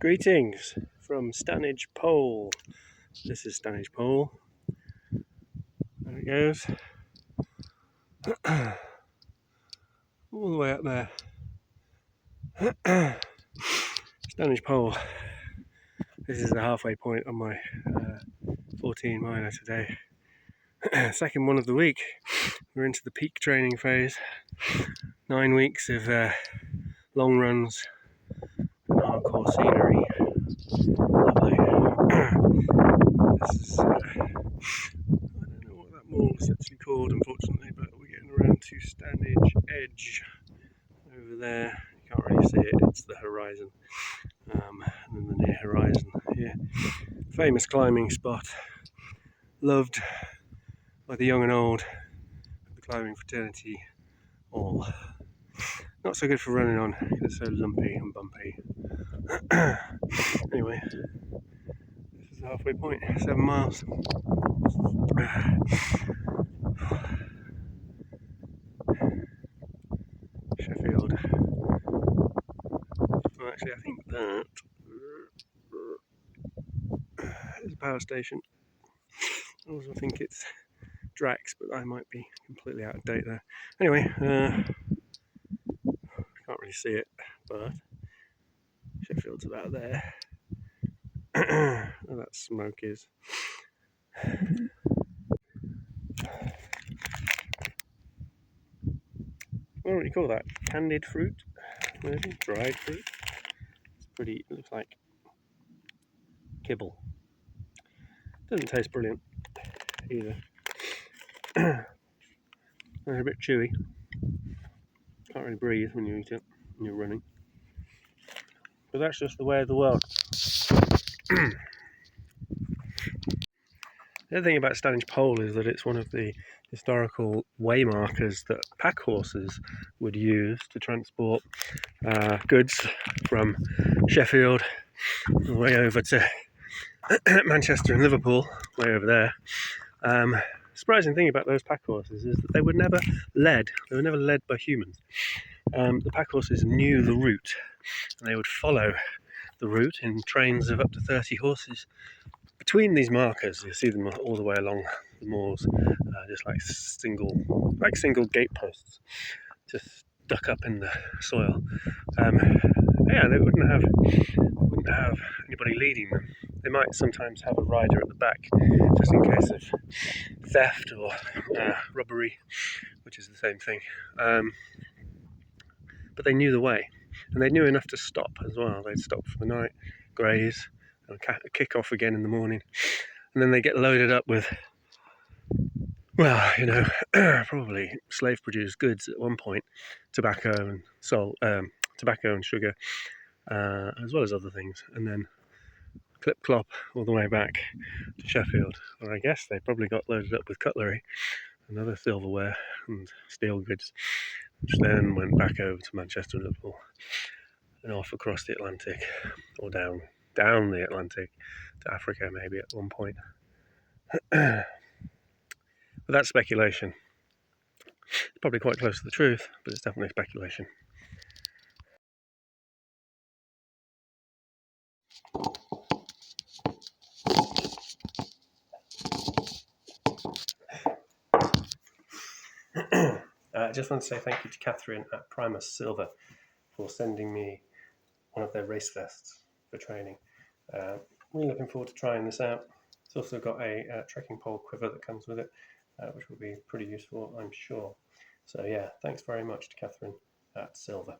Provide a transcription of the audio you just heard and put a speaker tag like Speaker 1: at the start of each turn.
Speaker 1: Greetings from Stanage Pole. This is Stanage Pole. There it goes. All the way up there. Stanage Pole. This is the halfway point on my 14 miler today. Second one of the week. We're into the peak training phase. 9 weeks of long runs and hardcore scenery. Lovely. This is, I don't know what that mall is actually called, unfortunately, but we're getting around to Stanage Edge over there. You can't really see it, it's the horizon, and then the near horizon here. Famous climbing spot, loved by the young and old, the climbing fraternity all. Not so good for running on, because it's so lumpy and bumpy. Anyway, this is the halfway point, 7 miles. Sheffield. Well, actually, I think that is a power station. I also think it's Drax, but I might be completely out of date there. Anyway, can't really see it, but Sheffield's about there. Where that smoke is. What do you call that? Candied fruit? Maybe? Dried fruit? It's pretty, it looks like kibble. Doesn't taste brilliant either. They're a bit chewy. Can't really breathe when you eat it when you're running. But that's just the way of the world. The other thing about Stanage Pole is that it's one of the historical way markers that pack horses would use to transport goods from Sheffield all the way over to Manchester and Liverpool, way over there. Surprising thing about those pack horses is that they were never led. They were never led by humans. The pack horses knew the route, and they would follow the route in trains of up to 30 horses. Between these markers, you see them all the way along the moors, just like single gateposts, just stuck up in the soil. Yeah, they wouldn't have anybody leading them. They might sometimes have a rider at the back, just in case of theft or robbery, which is the same thing. But they knew the way, and they knew enough to stop as well. They'd stop for the night, graze, and kick off again in the morning, and then they get loaded up with, well, you know, probably slave-produced goods at one point, tobacco and sugar, as well as other things, and then clip-clop all the way back to Sheffield, where I guess they probably got loaded up with cutlery and other silverware and steel goods, which then went back over to Manchester and Liverpool and off across the Atlantic, or down the Atlantic to Africa maybe at one point. But that's speculation. It's probably quite close to the truth, but it's definitely speculation. I just want to say thank you to Catherine at Primus Silver for sending me one of their race vests for training. Really looking forward to trying this out. It's also got a trekking pole quiver that comes with it, which will be pretty useful, I'm sure. So yeah, thanks very much to Catherine at Silver.